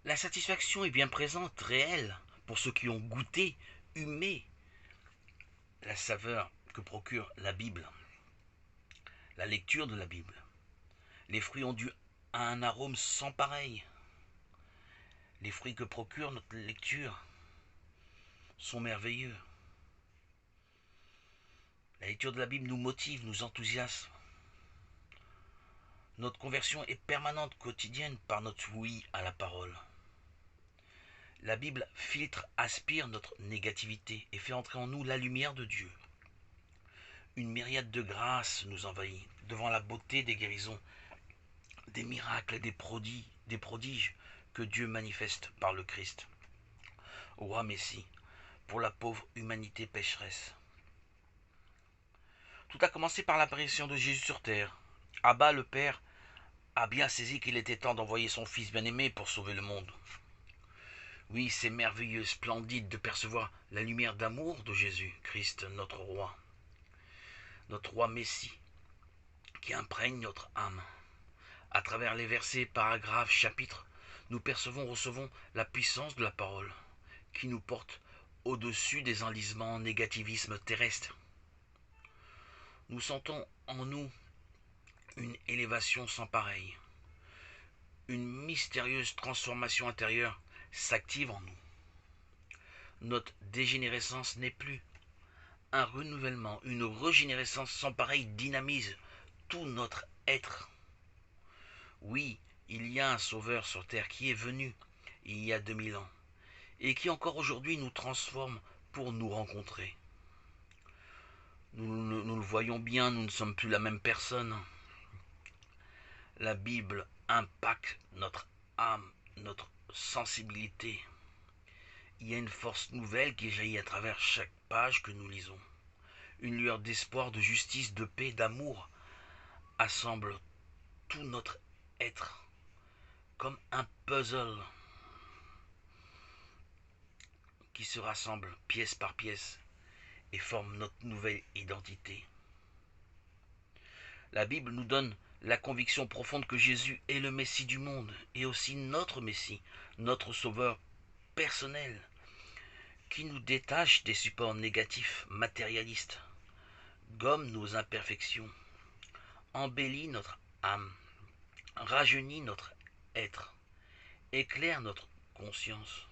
La satisfaction est bien présente, réelle, pour ceux qui ont goûté, humé la saveur que procure la Bible, la lecture de la Bible. Les fruits ont dû à un arôme sans pareil. Les fruits que procure notre lecture sont merveilleux. La lecture de la Bible nous motive, nous enthousiasme. Notre conversion est permanente, quotidienne, par notre oui à la parole. La Bible filtre, aspire notre négativité et fait entrer en nous la lumière de Dieu. Une myriade de grâces nous envahit devant la beauté des guérisons, des miracles et des prodiges que Dieu manifeste par le Christ, roi Messie, pour la pauvre humanité pécheresse. Tout a commencé par l'apparition de Jésus sur terre. Abba, le Père, a bien saisi qu'il était temps d'envoyer son Fils bien-aimé pour sauver le monde. Oui, c'est merveilleux, splendide de percevoir la lumière d'amour de Jésus, Christ, notre roi Messie, qui imprègne notre âme. À travers les versets, paragraphes, chapitres, nous recevons la puissance de la parole, qui nous porte au-dessus des enlisements négativisme terrestre. Nous sentons en nous une élévation sans pareille. Une mystérieuse transformation intérieure s'active en nous. Notre dégénérescence n'est plus. Un renouvellement, une régénérescence sans pareille dynamise tout notre être. Oui, il y a un sauveur sur terre qui est venu il y a 2000 ans et qui encore aujourd'hui nous transforme pour nous rencontrer. Nous le voyons bien, nous ne sommes plus la même personne. La Bible impacte notre âme, notre sensibilité. Il y a une force nouvelle qui jaillit à travers chaque page que nous lisons. Une lueur d'espoir, de justice, de paix, d'amour assemble tout notre être comme un puzzle qui se rassemble pièce par pièce et forme notre nouvelle identité. La Bible nous donne la conviction profonde que Jésus est le Messie du monde et aussi notre Messie, notre Sauveur personnel, qui nous détache des supports négatifs matérialistes, gomme nos imperfections, embellit notre âme, rajeunit notre être, éclaire notre conscience,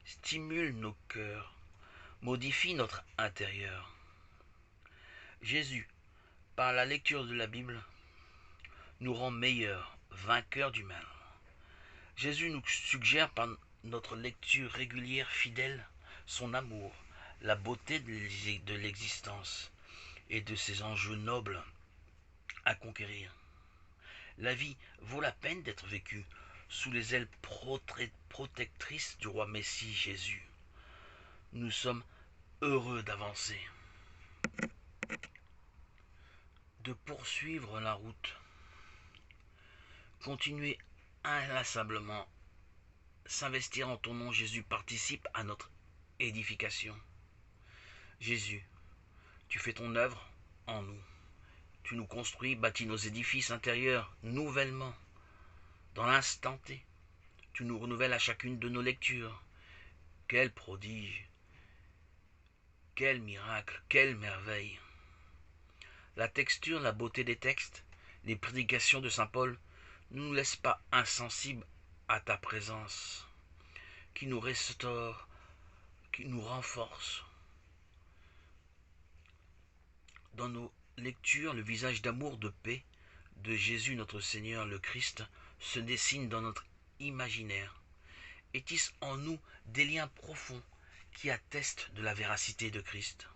stimule nos cœurs, modifie notre intérieur. Jésus, par la lecture de la Bible, nous rend meilleurs, vainqueurs du mal. Jésus nous suggère par notre lecture régulière, fidèle, son amour, la beauté de l'existence et de ses enjeux nobles à conquérir. La vie vaut la peine d'être vécue sous les ailes protectrices du roi Messie Jésus. Nous sommes heureux d'avancer, de poursuivre la route, continuer inlassablement, s'investir en ton nom. Jésus participe à notre édification. Jésus, tu fais ton œuvre en nous. Tu nous construis, bâtis nos édifices intérieurs nouvellement, dans l'instant T. Tu nous renouvelles à chacune de nos lectures. Quel prodige, quel miracle, quelle merveille. La texture, la beauté des textes, les prédications de saint Paul ne nous laissent pas insensibles à ta présence, qui nous restaure, qui nous renforce. Dans nos lectures, le visage d'amour, de paix de Jésus notre Seigneur le Christ se dessine dans notre imaginaire et tisse en nous des liens profonds qui attestent de la véracité de Christ.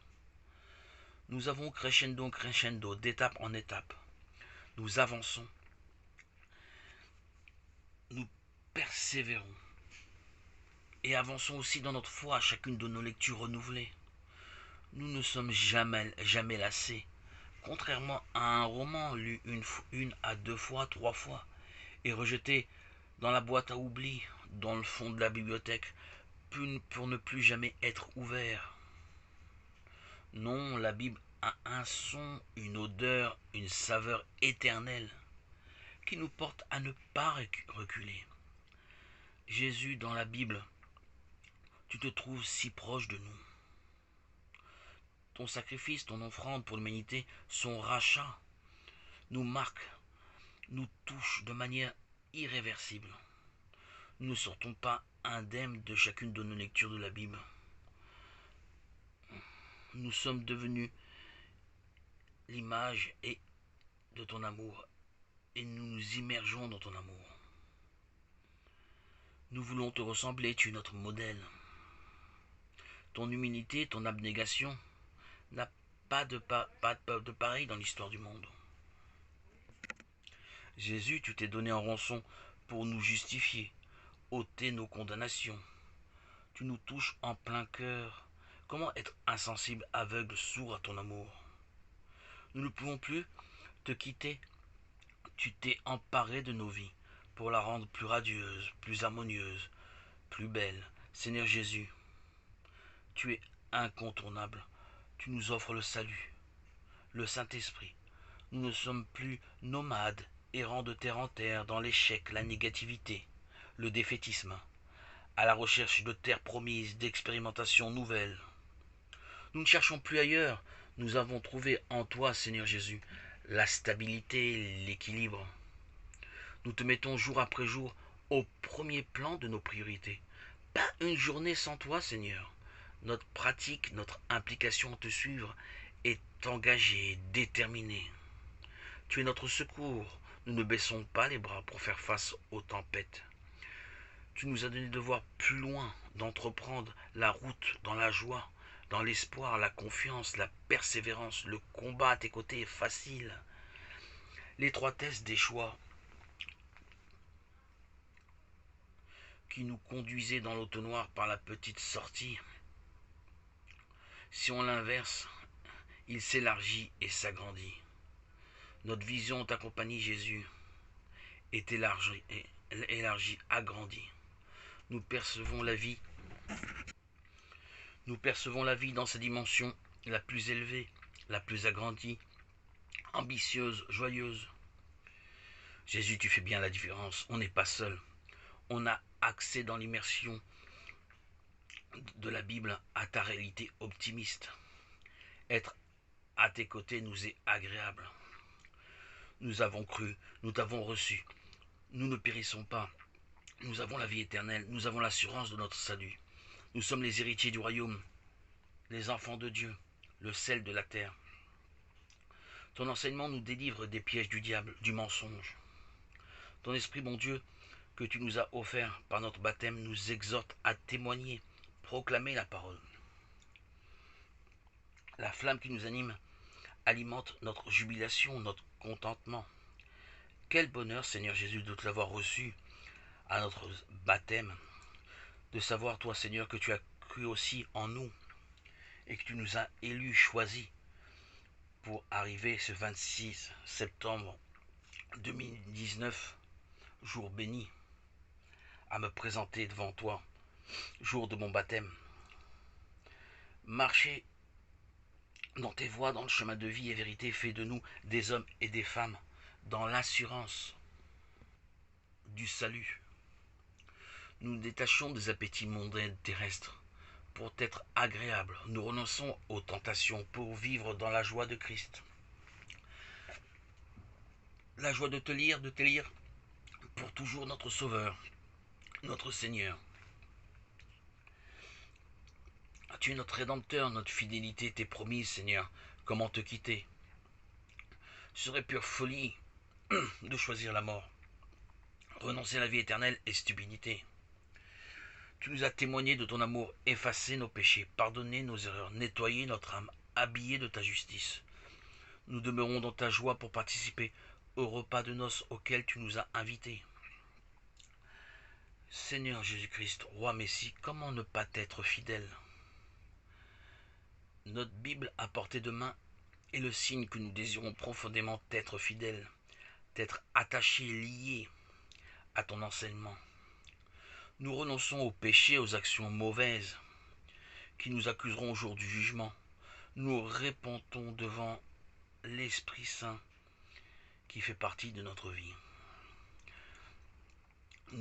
Nous avons crescendo, d'étape en étape. Nous avançons, nous persévérons et avançons aussi dans notre foi à chacune de nos lectures renouvelées. Nous ne sommes jamais lassés, contrairement à un roman lu une à deux fois, trois fois, et rejeté dans la boîte à oubli, dans le fond de la bibliothèque, pour ne plus jamais être ouvert. Non, la Bible a un son, une odeur, une saveur éternelle qui nous porte à ne pas reculer. Jésus, dans la Bible, tu te trouves si proche de nous. Ton sacrifice, ton offrande pour l'humanité, son rachat, nous marque, nous touche de manière irréversible. Nous ne sortons pas indemnes de chacune de nos lectures de la Bible. Nous sommes devenus l'image de ton amour et nous nous immergeons dans ton amour. Nous voulons te ressembler, tu es notre modèle. Ton humilité, ton abnégation n'a pas de pareil dans l'histoire du monde. Jésus, tu t'es donné en rançon pour nous justifier, ôter nos condamnations. Tu nous touches en plein cœur. Comment être insensible, aveugle, sourd à ton amour? Nous ne pouvons plus te quitter. Tu t'es emparé de nos vies pour la rendre plus radieuse, plus harmonieuse, plus belle. Seigneur Jésus, tu es incontournable. Tu nous offres le salut, le Saint-Esprit. Nous ne sommes plus nomades, errants de terre en terre, dans l'échec, la négativité, le défaitisme, à la recherche de terres promises, d'expérimentations nouvelles. Nous ne cherchons plus ailleurs. Nous avons trouvé en toi, Seigneur Jésus, la stabilité, l'équilibre. Nous te mettons jour après jour au premier plan de nos priorités. Pas une journée sans toi, Seigneur. Notre pratique, notre implication à te suivre est engagée, déterminée. Tu es notre secours. Nous ne baissons pas les bras pour faire face aux tempêtes. Tu nous as donné de voir plus loin, d'entreprendre la route dans la joie, dans l'espoir, la confiance, la persévérance. Le combat à tes côtés est facile. L'étroitesse des choix qui nous conduisait dans l'automnoir par la petite sortie, si on l'inverse, il s'élargit et s'agrandit. Notre vision t'accompagne, Jésus, est élargie, agrandie. Nous percevons la vie. Nous percevons la vie dans sa dimension la plus élevée, la plus agrandie, ambitieuse, joyeuse. Jésus, tu fais bien la différence. On n'est pas seul. On a accès dans l'immersion de la Bible à ta réalité optimiste. Être à tes côtés nous est agréable. Nous avons cru, nous t'avons reçu. Nous ne périssons pas. Nous avons la vie éternelle. Nous avons l'assurance de notre salut. Nous sommes les héritiers du royaume, les enfants de Dieu, le sel de la terre. Ton enseignement nous délivre des pièges du diable, du mensonge. Ton esprit, mon Dieu, que tu nous as offert par notre baptême, nous exhorte à témoigner, proclamer la parole. La flamme qui nous anime alimente notre jubilation, notre contentement. Quel bonheur, Seigneur Jésus, de te l'avoir reçu à notre baptême, de savoir, toi, Seigneur, que tu as cru aussi en nous et que tu nous as élus, choisis pour arriver ce 26 septembre 2019, jour béni, à me présenter devant toi, jour de mon baptême. Marcher dans tes voies, dans le chemin de vie et vérité, fait de nous des hommes et des femmes dans l'assurance du salut. Nous nous détachons des appétits mondains terrestres pour être agréables. Nous renonçons aux tentations pour vivre dans la joie de Christ. La joie de te lire pour toujours notre Sauveur, notre Seigneur. Tu es notre Rédempteur, notre fidélité t'est promise, Seigneur. Comment te quitter? Ce serait pure folie de choisir la mort. Renoncer à la vie éternelle est stupidité. Tu nous as témoigné de ton amour, effacé nos péchés, pardonné nos erreurs, nettoyé notre âme, habillé de ta justice. Nous demeurons dans ta joie pour participer au repas de noces auquel tu nous as invités. Seigneur Jésus-Christ, roi Messie, comment ne pas être fidèle? Notre Bible à portée de main est le signe que nous désirons profondément être fidèles, être attachés, liés à ton enseignement. Nous renonçons aux péchés, aux actions mauvaises qui nous accuseront au jour du jugement. Nous répondons devant l'Esprit Saint qui fait partie de notre vie.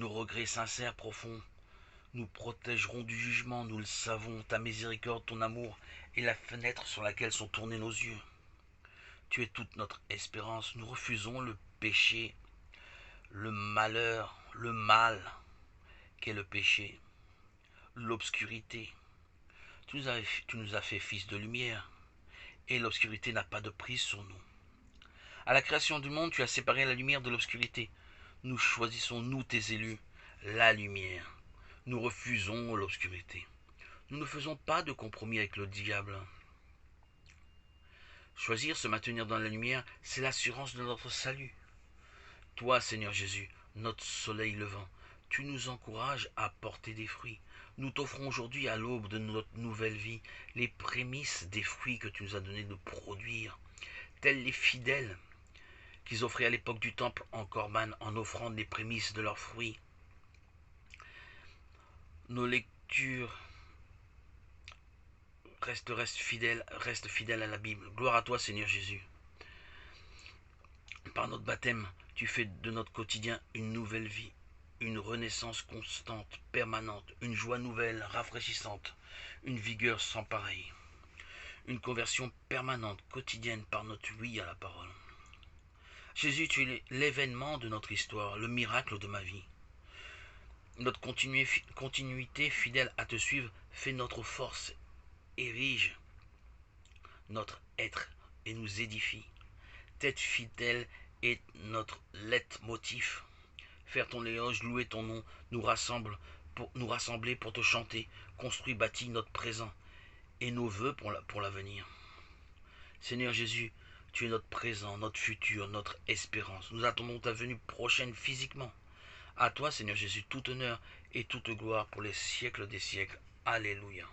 Nos regrets sincères, profonds, nous protégeront du jugement, nous le savons. Ta miséricorde, ton amour est la fenêtre sur laquelle sont tournés nos yeux. Tu es toute notre espérance. Nous refusons le péché, le malheur, le mal qu'est le péché, l'obscurité. Tu nous as fait fils de lumière, et l'obscurité n'a pas de prise sur nous. À la création du monde, tu as séparé la lumière de l'obscurité. Nous choisissons, nous tes élus, la lumière. Nous refusons l'obscurité. Nous ne faisons pas de compromis avec le diable. Choisir se maintenir dans la lumière, c'est l'assurance de notre salut. Toi, Seigneur Jésus, notre soleil levant, tu nous encourages à porter des fruits. Nous t'offrons aujourd'hui, à l'aube de notre nouvelle vie, les prémices des fruits que tu nous as donné de produire, tels les fidèles qu'ils offraient à l'époque du temple en corban en offrant les prémices de leurs fruits. Nos lectures restent fidèles à la Bible. Gloire à toi, Seigneur Jésus. Par notre baptême, tu fais de notre quotidien une nouvelle vie, une renaissance constante, permanente, une joie nouvelle, rafraîchissante, une vigueur sans pareille, une conversion permanente, quotidienne par notre oui à la parole. Jésus, tu es l'événement de notre histoire, le miracle de ma vie. Notre continuité fidèle à te suivre fait notre force, érige notre être et nous édifie. Tête fidèle est notre leitmotiv. Faire ton éloge, louer ton nom, nous rassembler pour te chanter, construit, bâti notre présent et nos vœux pour l'avenir. Seigneur Jésus, tu es notre présent, notre futur, notre espérance. Nous attendons ta venue prochaine physiquement. À toi, Seigneur Jésus, tout honneur et toute gloire pour les siècles des siècles. Alléluia.